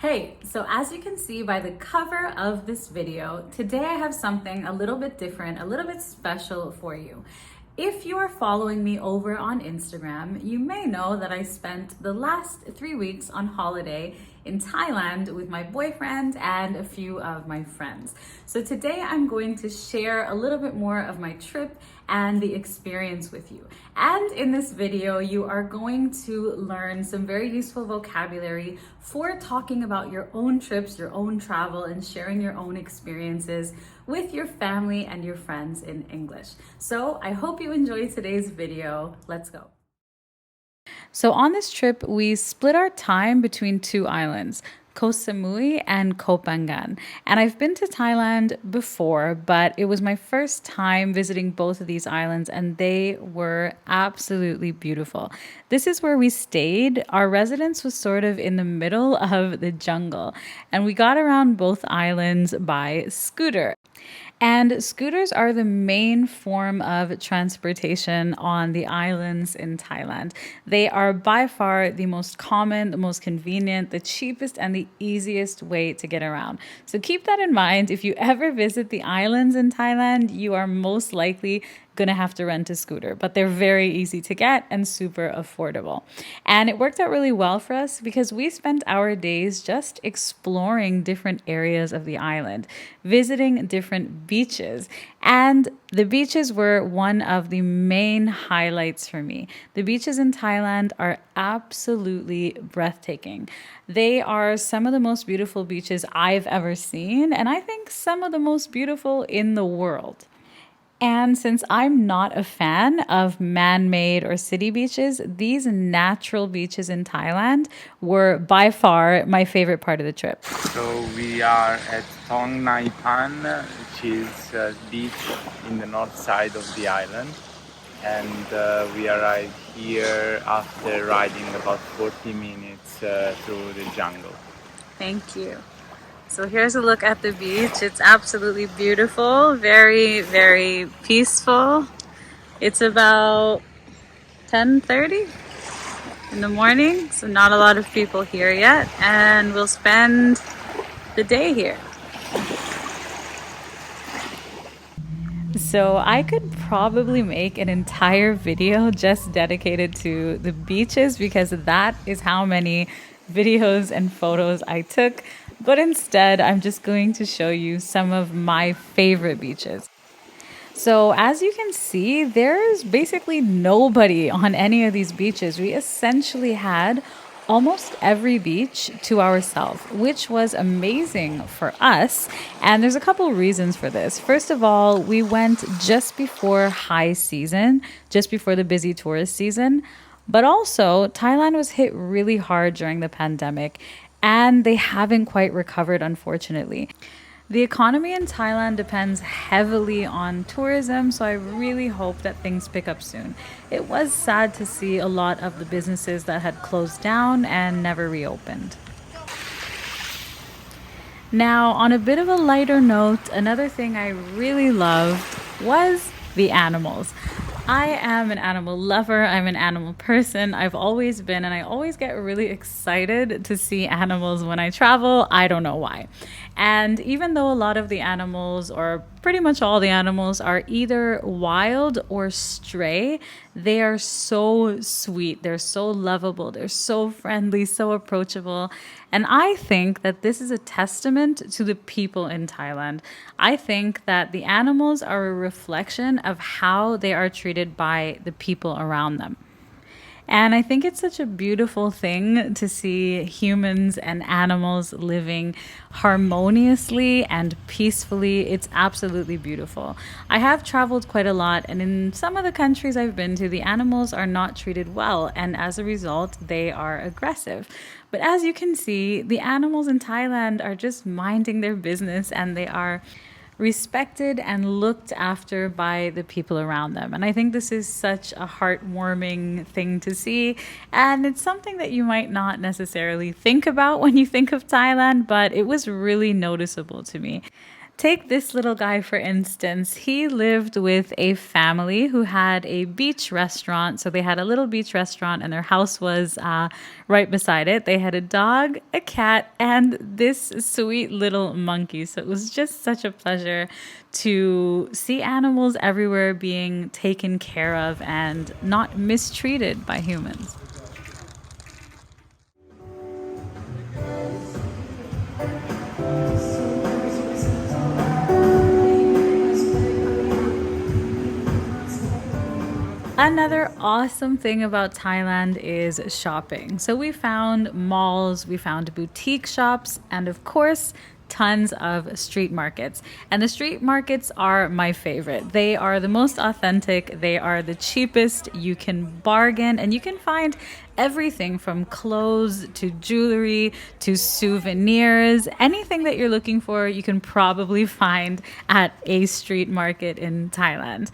Hey, so as you can see by the cover of this video, today I have something a little bit different, a little bit special for you. If you are following me over on Instagram, you may know that I spent the last 3 weeks on holiday in Thailand with my boyfriend and a few of my friends. So today I'm going to share a little bit more of my trip and the experience with you. And in this video, you are going to learn some very useful vocabulary for talking about your own trips, your own travel, and sharing your own experiences with your family and your friends in English. So I hope you enjoy today's video. Let's go. So on this trip, we split our time between two islands, Koh Samui and Koh Phangan. And I've been to Thailand before, but it was my first time visiting both of these islands and they were absolutely beautiful. This is where we stayed. Our residence was sort of in the middle of the jungle and we got around both islands by scooter. And scooters are the main form of transportation on the islands in Thailand. They are by far the most common, the most convenient, the cheapest, and the easiest way to get around. So keep that in mind. If you ever visit the islands in Thailand, you are most likely gonna have to rent a scooter, but they're very easy to get and super affordable. And it worked out really well for us because we spent our days just exploring different areas of the island, visiting different beaches. And the beaches were one of the main highlights for me. The beaches in Thailand are absolutely breathtaking. They are some of the most beautiful beaches I've ever seen, and I think some of the most beautiful in the world. And since I'm not a fan of man-made or city beaches, these natural beaches in Thailand were by far my favorite part of the trip. So we are at Thong Nai Pan, which is a beach in the north side of the island. And we arrived here after riding about 40 minutes through the jungle. Thank you. So here's a look at the beach. It's absolutely beautiful, very, very peaceful. It's about 10:30 in the morning, so not a lot of people here yet, and we'll spend the day here. So I could probably make an entire video just dedicated to the beaches because that is how many videos and photos I took. But instead, I'm just going to show you some of my favorite beaches. So as you can see, there's basically nobody on any of these beaches. We essentially had almost every beach to ourselves, which was amazing for us. And there's a couple reasons for this. First of all, we went just before high season, just before the busy tourist season. But also, Thailand was hit really hard during the pandemic, and they haven't quite recovered, unfortunately. The economy in Thailand depends heavily on tourism, so I really hope that things pick up soon. It was sad to see a lot of the businesses that had closed down and never reopened. Now, on a bit of a lighter note, another thing I really loved was the animals. I am an animal lover. I'm an animal person. I've always been, and I always get really excited to see animals when I travel. I don't know why. And even though a lot of the animals, or pretty much all the animals, are either wild or stray, they are so sweet. They're so lovable. They're so friendly, so approachable. And I think that this is a testament to the people in Thailand. I think that the animals are a reflection of how they are treated by the people around them. And I think it's such a beautiful thing to see humans and animals living harmoniously and peacefully. It's absolutely beautiful. I have traveled quite a lot, and in some of the countries I've been to, the animals are not treated well, and as a result, they are aggressive. But as you can see, the animals in Thailand are just minding their business, and they are respected and looked after by the people around them. And I think this is such a heartwarming thing to see. And it's something that you might not necessarily think about when you think of Thailand, but it was really noticeable to me. Take this little guy, for instance. He lived with a family who had a beach restaurant. So they had a little beach restaurant and their house was right beside it. They had a dog, a cat, and this sweet little monkey. So it was just such a pleasure to see animals everywhere being taken care of and not mistreated by humans. Another awesome thing about Thailand is shopping. So we found malls, we found boutique shops, and of course, tons of street markets. And the street markets are my favorite. They are the most authentic, they are the cheapest, you can bargain, and you can find everything from clothes to jewelry to souvenirs. Anything that you're looking for, you can probably find at a street market in Thailand.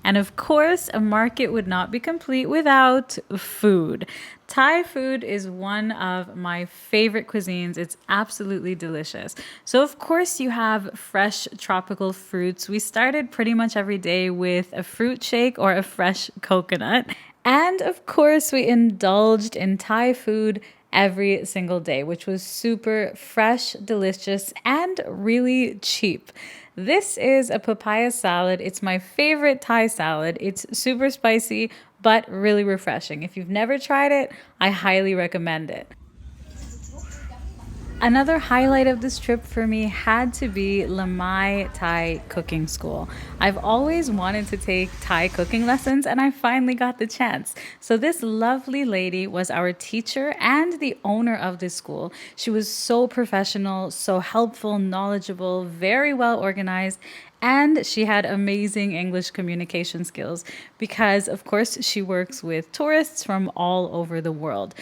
And of course, a market would not be complete without food. Thai food is one of my favorite cuisines. It's absolutely delicious. So of course you have fresh tropical fruits. We started pretty much every day with a fruit shake or a fresh coconut. And of course we indulged in Thai food every single day, which was super fresh, delicious, and really cheap. This is a papaya salad. It's my favorite Thai salad. It's super spicy, but really refreshing. If you've never tried it, I highly recommend it. Another highlight of this trip for me had to be Lamai Thai Cooking School. I've always wanted to take Thai cooking lessons and I finally got the chance. So this lovely lady was our teacher and the owner of this school. She was so professional, so helpful, knowledgeable, very well organized, and she had amazing English communication skills because, of course, she works with tourists from all over the world.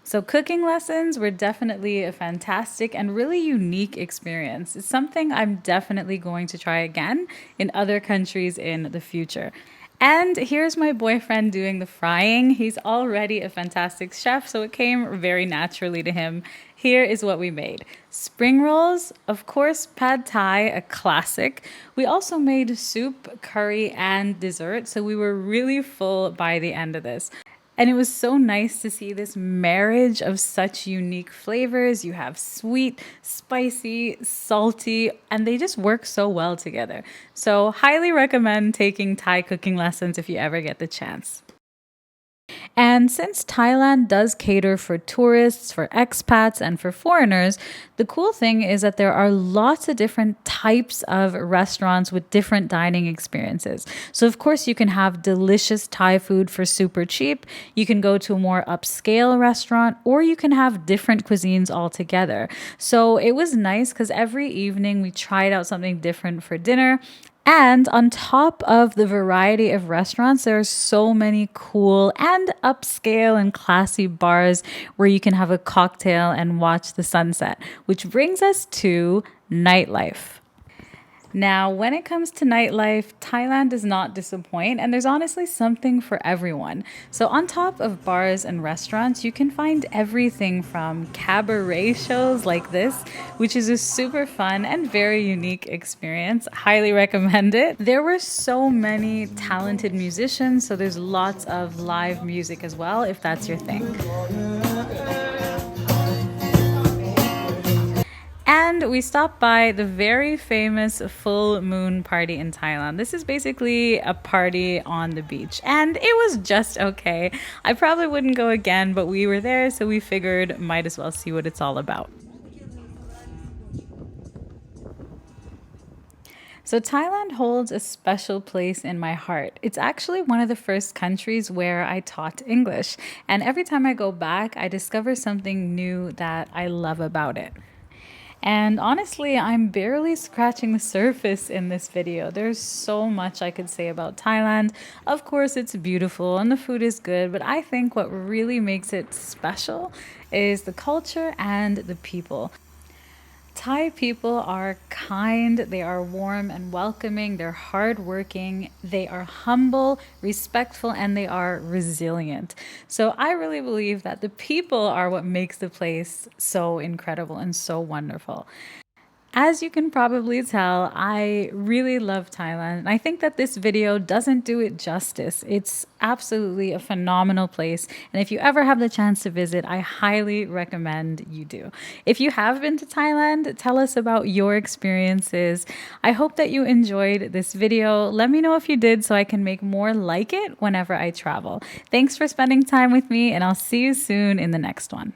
So cooking lessons were definitely a fantastic and really unique experience. It's something I'm definitely going to try again in other countries in the future. And here's my boyfriend doing the frying. He's already a fantastic chef, so it came very naturally to him. Here is what we made. Spring rolls, of course, pad thai, a classic. We also made soup, curry, and dessert, so we were really full by the end of this. And it was so nice to see this marriage of such unique flavors. You have sweet, spicy, salty, and they just work so well together. So highly recommend taking Thai cooking lessons if you ever get the chance. And since Thailand does cater for tourists, for expats, and for foreigners, the cool thing is that there are lots of different types of restaurants with different dining experiences. So, of course, you can have delicious Thai food for super cheap. You can go to a more upscale restaurant, or you can have different cuisines altogether. So, it was nice because every evening we tried out something different for dinner. And on top of the variety of restaurants, there are so many cool and upscale and classy bars where you can have a cocktail and watch the sunset, which brings us to nightlife. Now, when it comes to nightlife, Thailand does not disappoint, and there's honestly something for everyone. So, on top of bars and restaurants, you can find everything from cabaret shows like this, which is a super fun and very unique experience. Highly recommend it. There were so many talented musicians, so there's lots of live music as well, if that's your thing. And we stopped by the very famous full moon party in Thailand. This is basically a party on the beach, and it was just okay. I probably wouldn't go again, but we were there, so we figured might as well see what it's all about. So Thailand holds a special place in my heart. It's actually one of the first countries where I taught English, and every time I go back, I discover something new that I love about it. And honestly, I'm barely scratching the surface in this video. There's so much I could say about Thailand. Of course, it's beautiful and the food is good, but I think what really makes it special is the culture and the people. Thai people are kind, they are warm and welcoming, they're hardworking, they are humble, respectful, and they are resilient. So I really believe that the people are what makes the place so incredible and so wonderful. As you can probably tell, I really love Thailand. And I think that this video doesn't do it justice. It's absolutely a phenomenal place. And if you ever have the chance to visit, I highly recommend you do. If you have been to Thailand, tell us about your experiences. I hope that you enjoyed this video. Let me know if you did so I can make more like it whenever I travel. Thanks for spending time with me, and I'll see you soon in the next one.